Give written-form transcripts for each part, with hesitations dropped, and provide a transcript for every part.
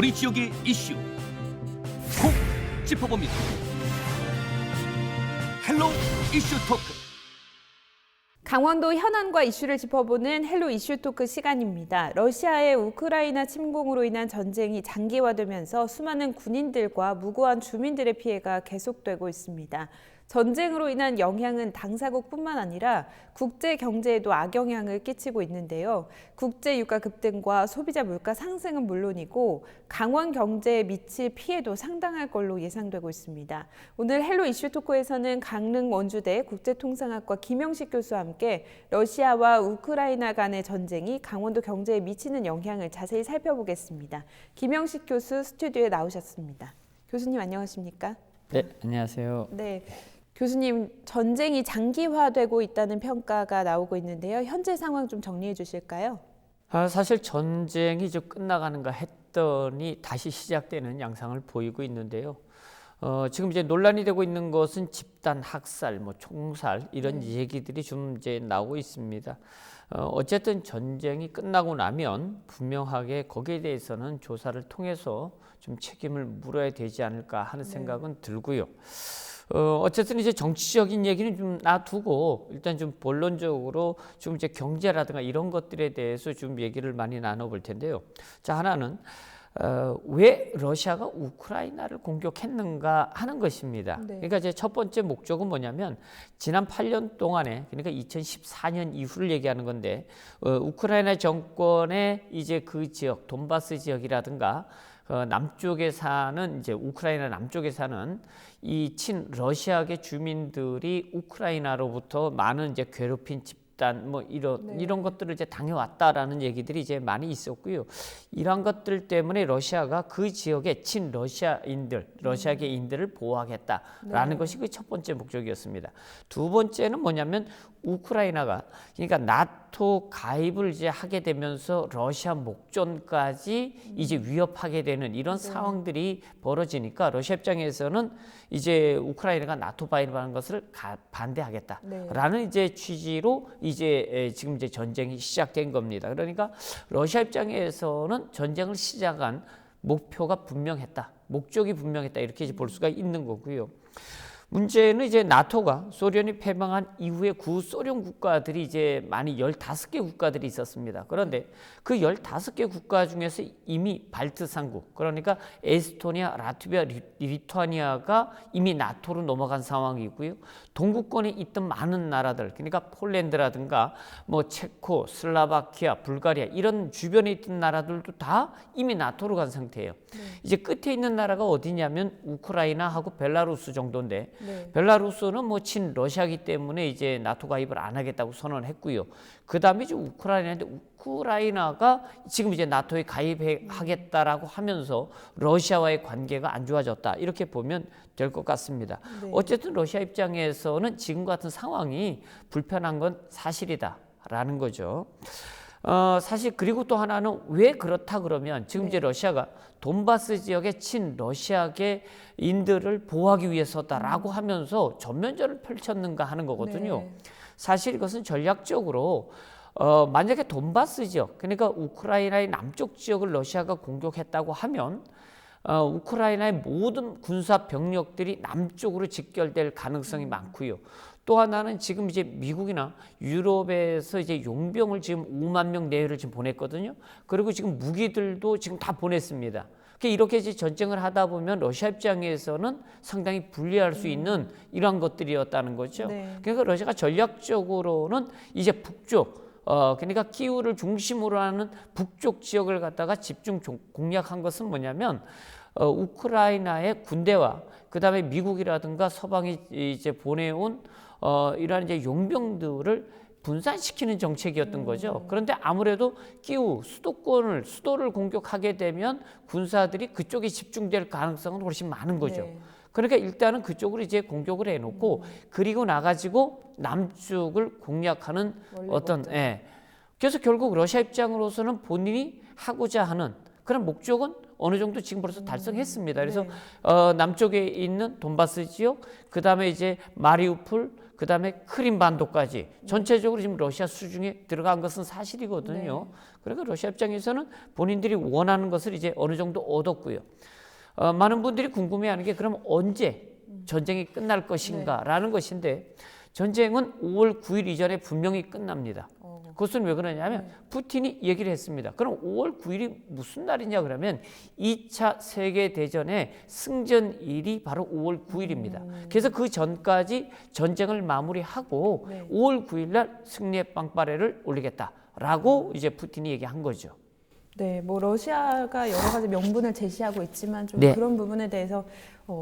우리 지역의 이슈 콕 짚어봅니다. 헬로 이슈 토크. 강원도 현안과 이슈를 짚어보는 헬로 이슈 토크 시간입니다. 러시아의 우크라이나 침공으로 인한 전쟁이 장기화되면서 수많은 군인들과 무고한 주민들의 피해가 계속되고 있습니다. 전쟁으로 인한 영향은 당사국뿐만 아니라 국제 경제에도 악영향을 끼치고 있는데요. 국제 유가 급등과 소비자 물가 상승은 물론이고 강원 경제에 미칠 피해도 상당할 걸로 예상되고 있습니다. 오늘 헬로 이슈 토크에서는 강릉 원주대 국제통상학과 김영식 교수와 함께 러시아와 우크라이나 간의 전쟁이 강원도 경제에 미치는 영향을 자세히 살펴보겠습니다. 김영식 교수 스튜디오에 나오셨습니다. 교수님 안녕하십니까? 네, 안녕하세요. 네. 교수님, 전쟁이 장기화되고 있다는 평가가 나오고 있는데요. 현재 상황 좀 정리해 주실까요? 사실 전쟁이 좀 끝나가는가 했더니 다시 시작되는 양상을 보이고 있는데요. 지금 이제 논란이 되고 있는 것은 집단 학살, 총살 이런 얘기들이 좀 이제 나오고 있습니다. 어쨌든 전쟁이 끝나고 나면 분명하게 거기에 대해서는 조사를 통해서 좀 책임을 물어야 되지 않을까 하는 생각은 들고요. 어쨌든 이제 정치적인 얘기는 좀 놔두고 일단 좀 본론적으로 좀 이제 경제라든가 이런 것들에 대해서 좀 얘기를 많이 나눠볼 텐데요. 자, 하나는 왜 러시아가 우크라이나를 공격했는가 하는 것입니다. 네. 그러니까 이제 첫 번째 목적은 뭐냐면 지난 8년 동안에 그러니까 2014년 이후를 얘기하는 건데 우크라이나 정권의 이제 그 지역 돈바스 지역이라든가 남쪽에 사는 이제 우크라이나 남쪽에 사는 이 친러시아계 주민들이 우크라이나로부터 많은 이제 괴롭힌 집단 이런 것들을 이제 당해왔다라는 얘기들이 이제 많이 있었고요. 이런 것들 때문에 러시아가 그 지역의 친러시아인들, 러시아계인들을 보호하겠다라는 것이 그 첫 번째 목적이었습니다. 두 번째는 뭐냐면 우크라이나가 그러니까 나토 가입을 이제 하게 되면서 러시아 목전까지 이제 위협하게 되는 이런 상황들이 벌어지니까 러시아 입장에서는 이제 우크라이나가 나토 가입하는 것을 반대하겠다라는 이제 취지로 이제 지금 이제 전쟁이 시작된 겁니다. 그러니까 러시아 입장에서는 전쟁을 시작한 목표가 분명했다, 목적이 분명했다 이렇게 이제 볼 수가 있는 거고요. 문제는 이제 나토가 소련이 패망한 이후에 구소련 국가들이 이제 많이 15개 국가들이 있었습니다. 그런데 그 15개 국가 중에서 이미 발트 3국, 그러니까 에스토니아, 라트비아, 리투아니아가 이미 나토로 넘어간 상황이고요. 동구권에 있던 많은 나라들, 그러니까 폴란드라든가 체코, 슬라바키아, 불가리아 이런 주변에 있던 나라들도 다 이미 나토로 간 상태예요. 이제 끝에 있는 나라가 어디냐면 우크라이나하고 벨라루스 정도인데 벨라루스는 친러시아기 때문에 이제 나토 가입을 안 하겠다고 선언했고요. 그 다음에 이제 우크라이나인데 우크라이나가 지금 이제 나토에 가입하겠다라고 하면서 러시아와의 관계가 안 좋아졌다 이렇게 보면 될 것 같습니다. 어쨌든 러시아 입장에서는 지금 같은 상황이 불편한 건 사실이다라는 거죠. 사실 그리고 또 하나는 왜 그렇다 그러면 지금 이제 러시아가 돈바스 지역의 친러시아계인들을 보호하기 위해서다라고 하면서 전면전을 펼쳤는가 하는 거거든요. 사실 이것은 전략적으로 만약에 돈바스 지역, 그러니까 우크라이나의 남쪽 지역을 러시아가 공격했다고 하면 우크라이나의 모든 군사 병력들이 남쪽으로 직결될 가능성이 많고요. 또 하나는 지금 이제 미국이나 유럽에서 이제 용병을 지금 5만 명 내외를 지금 보냈거든요. 그리고 지금 무기들도 지금 다 보냈습니다. 이렇게 이제 전쟁을 하다 보면 러시아 입장에서는 상당히 불리할 수 있는 이러한 것들이었다는 거죠. 그러니까 러시아가 전략적으로는 이제 북쪽, 그러니까 키우를 중심으로 하는 북쪽 지역을 갖다가 집중 공략한 것은 뭐냐면 우크라이나의 군대와 그 다음에 미국이라든가 서방이 이제 보내온 이러한 이제 용병들을 분산시키는 정책이었던 거죠. 그런데 아무래도 키우 수도를 공격하게 되면 군사들이 그쪽에 집중될 가능성은 훨씬 많은 거죠. 그러니까 일단은 그쪽으로 이제 공격을 해놓고 그리고 나가지고 남쪽을 공략하는 그래서 결국 러시아 입장으로서는 본인이 하고자 하는 그런 목적은 어느 정도 지금 벌써 달성했습니다. 그래서 남쪽에 있는 돈바스 지역, 그 다음에 이제 마리우폴, 그다음에 크림반도까지 전체적으로 지금 러시아 수중에 들어간 것은 사실이거든요. 네. 그러니까 러시아 입장에서는 본인들이 원하는 것을 이제 어느 정도 얻었고요. 많은 분들이 궁금해하는 게 그럼 언제 전쟁이 끝날 것인가라는 것인데 전쟁은 5월 9일 이전에 분명히 끝납니다. 그것은 왜 그러냐면 푸틴이 얘기를 했습니다. 그럼 5월 9일이 무슨 날이냐 그러면 2차 세계대전의 승전일이 바로 5월 9일입니다. 그래서 그 전까지 전쟁을 마무리하고 5월 9일 날 승리의 빵빠레를 올리겠다라고 이제 푸틴이 얘기한 거죠. 네, 뭐 러시아가 여러 가지 명분을 제시하고 있지만 좀 네. 그런 부분에 대해서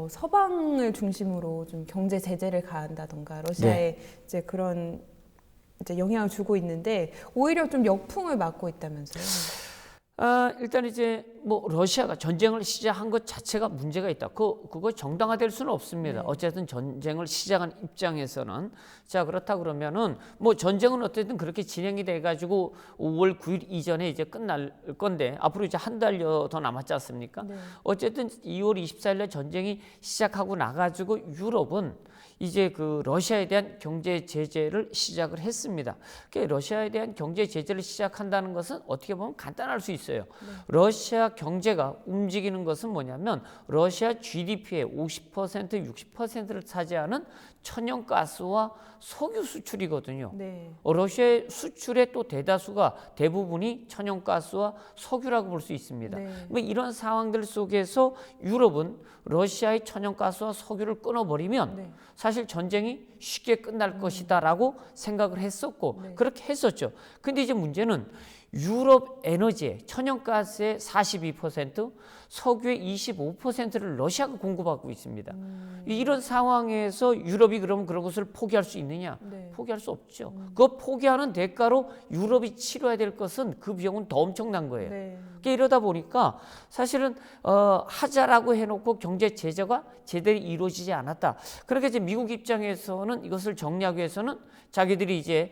서방을 중심으로 좀 경제 제재를 가한다던가 러시아에 이제 그런 이제 영향을 주고 있는데 오히려 좀 역풍을 맞고 있다면서요. 일단 이제 뭐 러시아가 전쟁을 시작한 것 자체가 문제가 있다. 그거 정당화될 수는 없습니다. 어쨌든 전쟁을 시작한 입장에서는 자 그렇다 그러면은 뭐 전쟁은 어쨌든 그렇게 진행이 돼가지고 5월 9일 이전에 이제 끝날 건데 앞으로 이제 한 달여 더 남았지 않습니까? 어쨌든 2월 24일에 전쟁이 시작하고 나가지고 유럽은 이제 그 러시아에 대한 경제 제재를 시작을 했습니다. 그러니까 러시아에 대한 경제 제재를 시작한다는 것은 어떻게 보면 간단할 수 있어요. 러시아 경제가 움직이는 것은 뭐냐면 러시아 GDP의 50%, 60%를 차지하는 천연가스와 석유 수출이거든요. 네. 러시아의 수출의 또 대부분이 천연가스와 석유라고 볼 수 있습니다. 뭐 이런 상황들 속에서 유럽은 러시아의 천연가스와 석유를 끊어버리면 사실 전쟁이 쉽게 끝날 것이다라고 생각을 했었고 그렇게 했었죠. 근데 이제 문제는 유럽 에너지의 천연가스의 42%, 석유의 25%를 러시아가 공급하고 있습니다. 이런 상황에서 유럽이 그러면 그런 것을 포기할 수 있느냐? 포기할 수 없죠. 그거 포기하는 대가로 유럽이 치러야 될 것은 그 비용은 더 엄청난 거예요. 그러니까 이러다 보니까 사실은 하자라고 해놓고 경제 제재가 제대로 이루어지지 않았다. 그렇게 이제 미국 입장에서는 이것을 정리하기 위해서는 자기들이 이제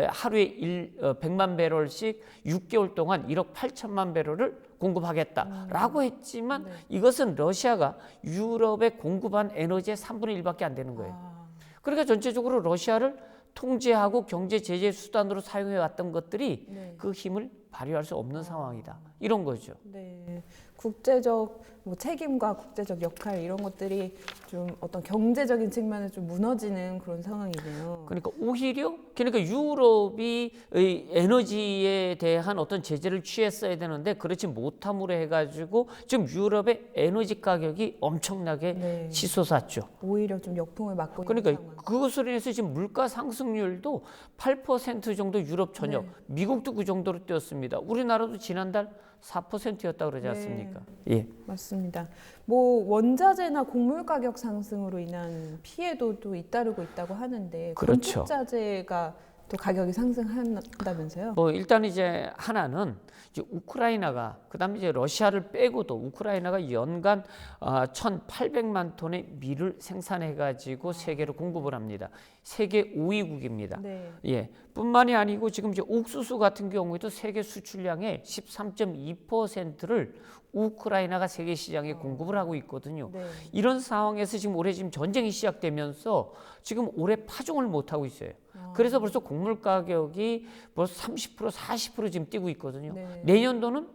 하루에 100만 배럴씩 6개월 동안 1억 8천만 배럴을 공급하겠다라고 했지만 이것은 러시아가 유럽에 공급한 에너지의 3분의 1밖에 안 되는 거예요. 그러니까 전체적으로 러시아를 통제하고 경제 제재 수단으로 사용해 왔던 것들이 그 힘을 발휘할 수 없는 상황이다. 이런 거죠. 네. 국제적 뭐 책임과 국제적 역할 이런 것들이 좀 어떤 경제적인 측면에 좀 무너지는 그런 상황이네요. 그러니까 오히려 유럽이 에너지에 대한 어떤 제재를 취했어야 되는데 그렇지 못함으로 해가지고 지금 유럽의 에너지 가격이 엄청나게 치솟았죠. 오히려 좀 역풍을 맞고 그러니까 있는 상황. 그것으로 인해서 지금 물가 상승률도 8% 정도 유럽 전역, 미국도 그 정도로 뛰었습니다. 우리나라도 지난달 4%였다 그러지 않습니까? 예. 맞습니다. 뭐 원자재나 곡물 가격 상승으로 인한 피해도 또 잇따르고 있다고 하는데 그렇죠. 건축자재가 또 가격이 상승한다면서요? 뭐 일단 이제 하나는 이제 우크라이나가 그다음에 이제 러시아를 빼고도 우크라이나가 연간 1,800만 톤의 밀을 생산해 가지고 세계로 공급을 합니다. 세계 5위국입니다. 예. 뿐만이 아니고 지금 이제 옥수수 같은 경우에도 세계 수출량의 13.2%를 우크라이나가 세계 시장에 공급을 하고 있거든요. 이런 상황에서 지금 올해 지금 전쟁이 시작되면서 지금 올해 파종을 못 하고 있어요. 그래서 벌써 곡물 가격이 벌써 30%, 40% 지금 뛰고 있거든요. 내년도는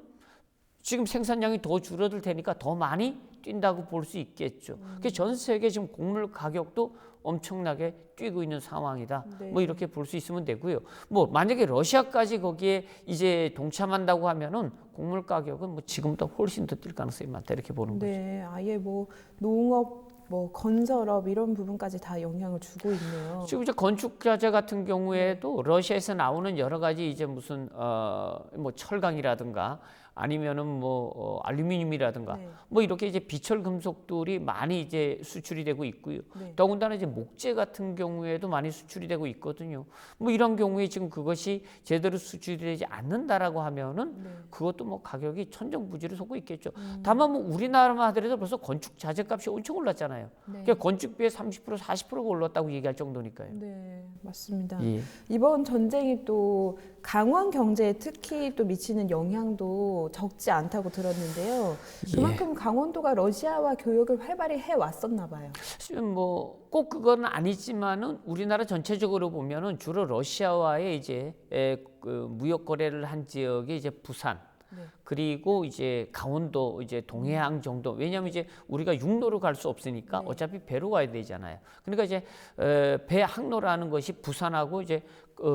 지금 생산량이 더 줄어들 테니까 더 많이 뛴다고 볼 수 있겠죠. 그래서 전 세계 지금 곡물 가격도 엄청나게 뛰고 있는 상황이다. 뭐 이렇게 볼 수 있으면 되고요. 뭐 만약에 러시아까지 거기에 이제 동참한다고 하면은 곡물 가격은 뭐 지금보다 훨씬 더 뛸 가능성이 많다 이렇게 보는 거죠. 아예 뭐 농업, 뭐 건설업 이런 부분까지 다 영향을 주고 있네요. 지금 이제 건축자재 같은 경우에도 러시아에서 나오는 여러 가지 이제 무슨 뭐 철강이라든가 아니면은 뭐 알루미늄이라든가 뭐 이렇게 이제 비철 금속들이 많이 이제 수출이 되고 있고요. 더군다나 이제 목재 같은 경우에도 많이 수출이 되고 있거든요. 뭐 이런 경우에 지금 그것이 제대로 수출이 되지 않는다라고 하면은 그것도 뭐 가격이 천정부지를 솟고 있겠죠. 다만 뭐 우리나라만 하더라도 벌써 건축 자재 값이 엄청 올랐잖아요. 그러니까 건축비의 30%, 40%가 올랐다고 얘기할 정도니까요. 네, 맞습니다. 예. 이번 전쟁이 또 강원 경제에 특히 또 미치는 영향도 적지 않다고 들었는데요. 그만큼 강원도가 러시아와 교역을 활발히 해 왔었나 봐요. 뭐 꼭 그건 아니지만은 우리나라 전체적으로 보면은 주로 러시아와의 이제 그 무역 거래를 한 지역이 이제 부산. 네. 그리고 이제 강원도 이제 동해안 정도. 왜냐하면 이제 우리가 육로로 갈 수 없으니까 어차피 배로 가야 되잖아요. 그러니까 이제 배 항로라는 것이 부산하고 이제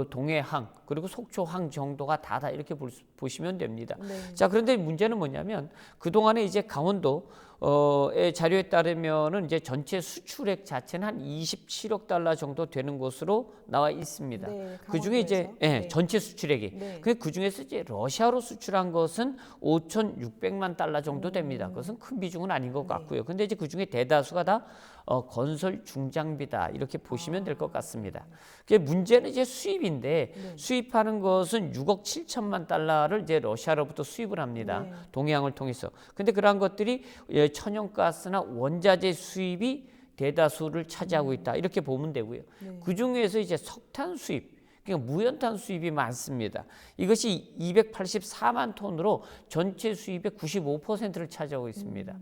동해항 그리고 속초항 정도가 다다 이렇게 보시면 됩니다. 네. 자, 그런데 문제는 뭐냐면 그 동안에 이제 강원도의 자료에 따르면은 이제 전체 수출액 자체는 한 27억 달러 정도 되는 것으로 나와 있습니다. 네, 그 중에 이제 강원도에서? 네. 전체 수출액이 네. 그 중에서 이제 러시아로 수출한 것은 5,600만 달러 정도 됩니다. 그것은 큰 비중은 아닌 것 같고요. 근데 이제 그 중에 대다수가 다 건설 중장비다 이렇게 보시면 될 것 같습니다. 그 문제는 이제 수입인데 수입하는 것은 6억 7천만 달러를 이제 러시아로부터 수입을 합니다. 네. 동해항을 통해서. 근데 그러한 것들이 천연가스나 원자재 수입이 대다수를 차지하고 있다 이렇게 보면 되고요. 그 중에서 이제 석탄 수입. 그러니까 무연탄 수입이 많습니다. 이것이 284만 톤으로 전체 수입의 95%를 차지하고 있습니다.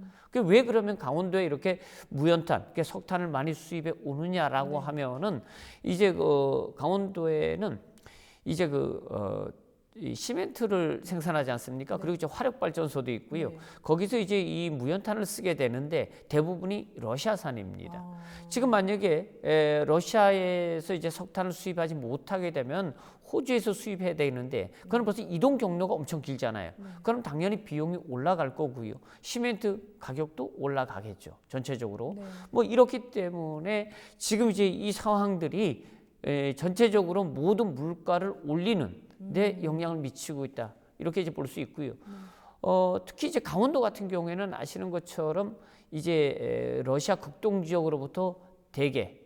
왜 그러면 강원도에 이렇게 무연탄, 그러니까 석탄을 많이 수입해 오느냐라고 하면은 이제 그 강원도에는 이제 이 시멘트를 생산하지 않습니까? 그리고 이제 화력 발전소도 있고요. 거기서 이제 이 무연탄을 쓰게 되는데 대부분이 러시아산입니다. 지금 만약에 러시아에서 이제 석탄을 수입하지 못하게 되면 호주에서 수입해야 되는데 그건 벌써 이동 경로가 엄청 길잖아요. 그럼 당연히 비용이 올라갈 거고요. 시멘트 가격도 올라가겠죠. 전체적으로. 뭐 이렇기 때문에 지금 이제 이 상황들이 전체적으로 모든 물가를 올리는 데 영향을 미치고 있다. 이렇게 이제 볼 수 있고요. 특히 이제 강원도 같은 경우에는 아시는 것처럼 이제 러시아 극동 지역으로부터 대게,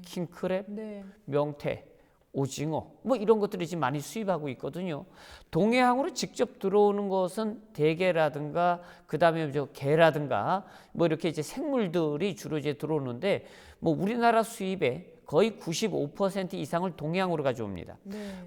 킹크랩, 명태, 오징어 뭐 이런 것들이 지금 많이 수입하고 있거든요. 동해항으로 직접 들어오는 것은 대게라든가 그다음에 게라든가 뭐 이렇게 이제 생물들이 주로 이제 들어오는데 뭐 우리나라 수입에 거의 95% 이상을 동해항으로 가져옵니다.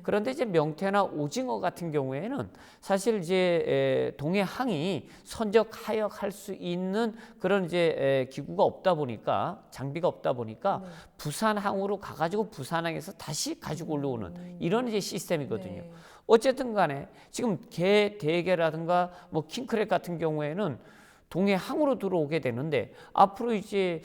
그런데 이제 명태나 오징어 같은 경우에는 사실 이제 동해항이 선적 하역할 수 있는 그런 이제 기구가 없다 보니까 장비가 없다 보니까 부산항으로 가가지고 부산항에서 다시 가지고 올라오는 이런 이제 시스템이거든요. 어쨌든 간에 지금 게, 대게라든가 뭐 킹크랩 같은 경우에는 동해항으로 들어오게 되는데 앞으로 이제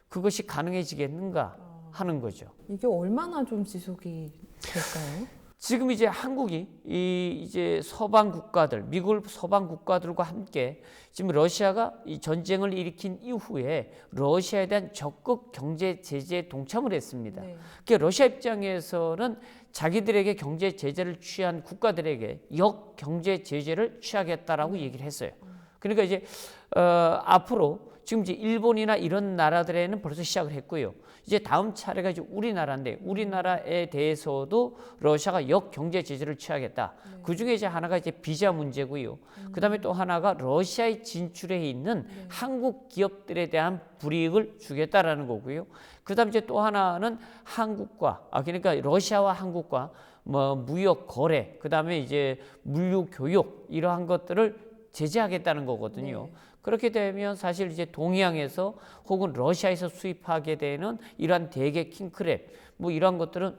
그것이 가능해지겠는가? 하는 거죠. 이게 얼마나 좀 지속이 될까요? 지금 이제 한국이 이제 서방 국가들, 미국 서방 국가들과 함께 지금 러시아가 이 전쟁을 일으킨 이후에 러시아에 대한 적극 경제 제재에 동참을 했습니다. 그러니까 러시아 입장에서는 자기들에게 경제 제재를 취한 국가들에게 역 경제 제재를 취하겠다라고 얘기를 했어요. 그러니까 이제 앞으로 지금 이제 일본이나 이런 나라들에는 벌써 시작을 했고요. 이제 다음 차례가 이제 우리나라인데 우리나라에 대해서도 러시아가 역 경제 제재를 취하겠다. 그 중에 이제 하나가 이제 비자 문제고요. 그다음에 또 하나가 러시아에 진출해 있는 한국 기업들에 대한 불이익을 주겠다라는 거고요. 그다음에 이제 또 하나는 한국과 그러니까 러시아와 한국과 뭐 무역 거래, 그다음에 이제 물류 교육 이러한 것들을 제재하겠다는 거거든요. 그렇게 되면 사실 이제 동해안에서 혹은 러시아에서 수입하게 되는 이러한 대게 킹크랩 뭐 이러한 것들은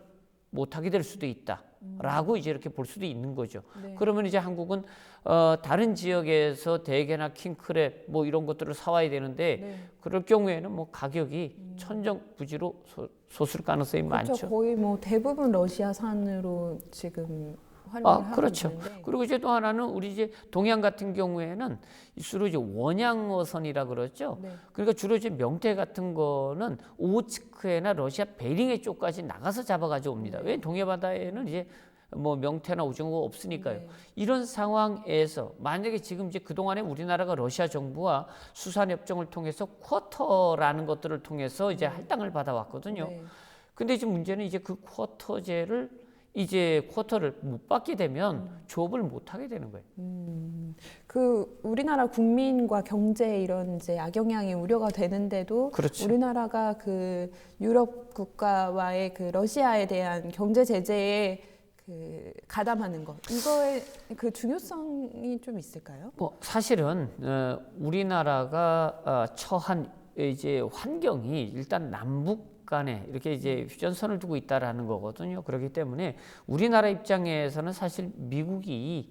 못하게 될 수도 있다라고 이제 이렇게 볼 수도 있는 거죠. 그러면 이제 한국은 다른 지역에서 대게나 킹크랩 뭐 이런 것들을 사와야 되는데 그럴 경우에는 뭐 가격이 천정부지로 솟을 가능성이 그렇죠. 많죠. 거의 뭐 대부분 러시아산으로 지금 활용을 하고 그렇죠. 있는데. 그리고 이제 또 하나는 우리 이제 동해안 같은 경우에는 주로 이제 원양어선이라 그러죠. 그러니까 주로 이제 명태 같은 거는 오호츠크해나 러시아 베링해 쪽까지 나가서 잡아가지고 옵니다. 왜 동해 바다에는 이제 뭐 명태나 오징어가 없으니까요. 이런 상황에서 만약에 지금 이제 그동안에 우리나라가 러시아 정부와 수산협정을 통해서 쿼터라는 것들을 통해서 이제 할당을 받아왔거든요. 근데 지금 문제는 이제 그 쿼터제를 이제 쿼터를 못 받게 되면 조업을 못 하게 되는 거예요. 그 우리나라 국민과 경제에 이런 이제 악영향이 우려가 되는데도 그렇죠. 우리나라가 그 유럽 국가와의 그 러시아에 대한 경제 제재에 그 가담하는 것 이거의 그 중요성이 좀 있을까요? 뭐 사실은 우리나라가 처한 이제 환경이 일단 남북 간에 이렇게 이제 휴전선을 두고 있다라는 거거든요. 그렇기 때문에 우리나라 입장에서는 사실 미국이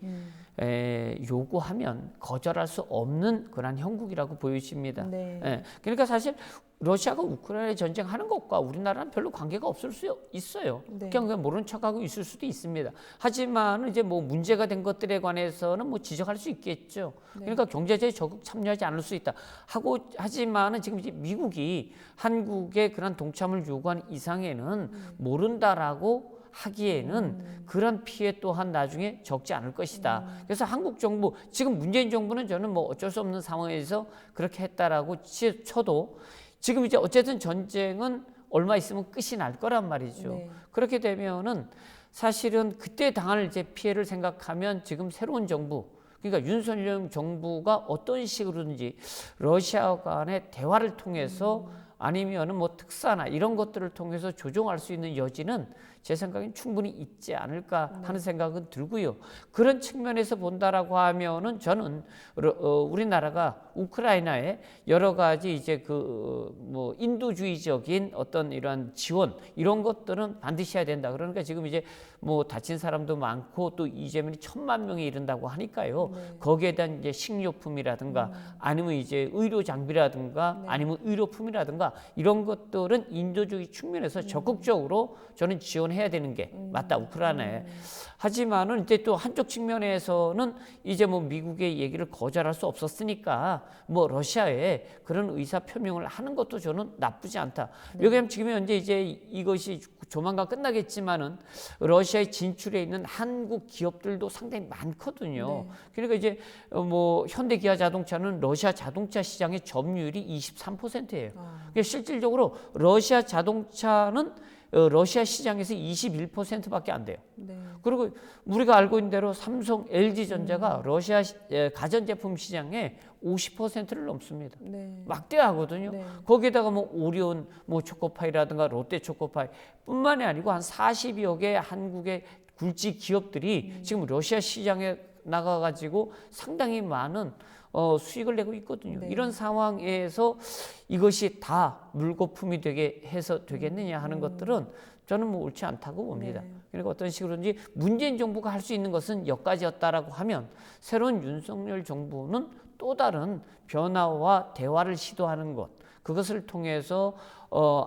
요구하면 거절할 수 없는 그런 형국이라고 보여집니다. 네. 그러니까 사실 러시아가 우크라이나 전쟁하는 것과 우리나라는 별로 관계가 없을 수 있어요. 네. 그냥 모른 척하고 있을 수도 있습니다. 하지만 이제 뭐 문제가 된 것들에 관해서는 뭐 지적할 수 있겠죠. 그러니까 경제제에 적극 참여하지 않을 수 있다. 하지만은 지금 이제 미국이 한국의 그런 동참을 요구한 이상에는 모른다라고 하기에는 그런 피해 또한 나중에 적지 않을 것이다. 그래서 한국 정부, 지금 문재인 정부는 저는 뭐 어쩔 수 없는 상황에서 그렇게 했다라고 쳐도 지금 이제 어쨌든 전쟁은 얼마 있으면 끝이 날 거란 말이죠. 네. 그렇게 되면은 사실은 그때 당할 이제 피해를 생각하면 지금 새로운 정부, 그러니까 윤석열 정부가 어떤 식으로든지 러시아 간의 대화를 통해서 아니면은 뭐 특사나 이런 것들을 통해서 조정할 수 있는 여지는 제 생각엔 충분히 있지 않을까 하는 생각은 들고요. 그런 측면에서 본다라고 하면은 저는 우리나라가 우크라이나에 여러 가지 이제 그 뭐 인도주의적인 어떤 이러한 지원 이런 것들은 반드시 해야 된다. 그러니까 지금 이제 뭐 다친 사람도 많고 또 이재민이 1,000만 명에 이른다고 하니까요. 거기에 대한 이제 식료품이라든가 아니면 이제 의료 장비라든가 아니면 의료품이라든가 이런 것들은 인도주의 측면에서 적극적으로 저는 지원해야 되는 게 맞다, 우크라이나에. 하지만은 이제 또 한쪽 측면에서는 이제 뭐 미국의 얘기를 거절할 수 없었으니까 뭐 러시아에 그런 의사 표명을 하는 것도 저는 나쁘지 않다. 왜냐하면 지금 현재 이제 이것이 조만간 끝나겠지만은 러시아에 진출해 있는 한국 기업들도 상당히 많거든요. 그러니까 이제 뭐 현대기아자동차는 러시아 자동차 시장의 점유율이 23%예요. 그러니까 실질적으로 러시아 자동차는 러시아 시장에서 21%밖에 안 돼요. 그리고 우리가 알고 있는 대로 삼성, LG전자가 러시아 가전제품 시장의 50%를 넘습니다. 막대하거든요. 거기에다가 뭐 오리온, 뭐 초코파이라든가 롯데 초코파이 뿐만이 아니고 한 40여 개 한국의 굴지 기업들이 지금 러시아 시장에 나가가지고 상당히 많은 수익을 내고 있거든요. 이런 상황에서 이것이 다 물거품이 되게 해서 되겠느냐 하는 것들은 저는 뭐 옳지 않다고 봅니다. 그러니까 어떤 식으로든지 문재인 정부가 할 수 있는 것은 여기까지였다라고 하면 새로운 윤석열 정부는 또 다른 변화와 대화를 시도하는 것, 그것을 통해서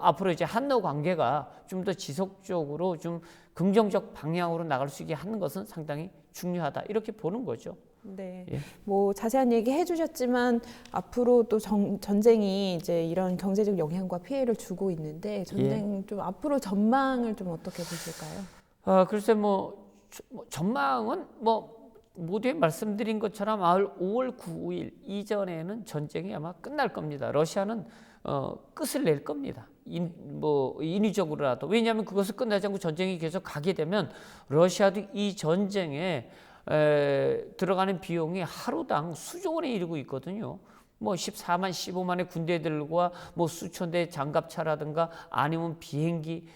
앞으로 이제 한러 관계가 좀 더 지속적으로 좀 긍정적 방향으로 나갈 수 있게 하는 것은 상당히 중요하다, 이렇게 보는 거죠. 네, 뭐 자세한 얘기 해주셨지만 앞으로 또 전쟁이 이제 이런 경제적 영향과 피해를 주고 있는데 전쟁 좀 앞으로 전망을 좀 어떻게 보실까요? 글쎄 뭐 전망은 뭐 모두에 말씀드린 것처럼 5월 9일 이전에는 전쟁이 아마 끝날 겁니다. 러시아는 끝을 낼 겁니다. 인위적으로라도. 왜냐하면 그것을 끝나지 않고 전쟁이 계속 가게 되면 러시아도 이 전쟁에 들어가는 비용이 하루당 수조 원에 이르고 있거든요. 뭐 14만, 15만의 군대들과 뭐 수천 대의 장갑차라든가 아니면 비행기,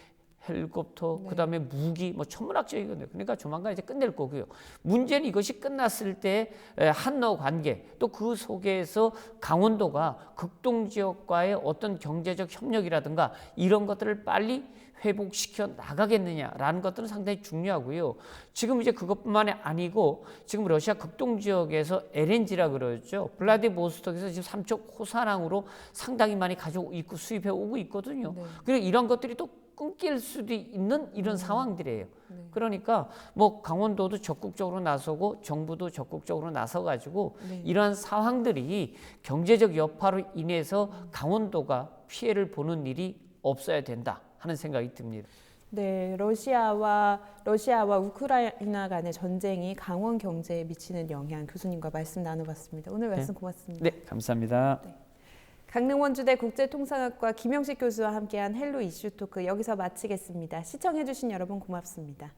헬리콥터, 그다음에 무기, 뭐 천문학적이거든요. 그러니까 조만간 이제 끝낼 거고요. 문제는 이것이 끝났을 때 한러 관계, 또 그 속에서 강원도가 극동 지역과의 어떤 경제적 협력이라든가 이런 것들을 빨리 회복시켜 나가겠느냐라는 것들은 상당히 중요하고요. 지금 이제 그것뿐만이 아니고 지금 러시아 극동 지역에서 LNG라 그러죠. 블라디보스톡에서 지금 삼척 호사랑으로 상당히 많이 가지고 있고 수입해 오고 있거든요. 그리고 이런 것들이 또 끊길 수도 있는 이런 상황들이에요. 그러니까 뭐 강원도도 적극적으로 나서고 정부도 적극적으로 나서가지고 이러한 상황들이 경제적 여파로 인해서 강원도가 피해를 보는 일이 없어야 된다 하는 생각이 듭니다. 네, 러시아와 우크라이나 간의 전쟁이 강원 경제에 미치는 영향, 교수님과 말씀 나눠봤습니다. 오늘 말씀 고맙습니다. 네, 감사합니다. 강릉원주대 국제통상학과 김영식 교수와 함께한 헬로 이슈 토크 여기서 마치겠습니다. 시청해주신 여러분 고맙습니다.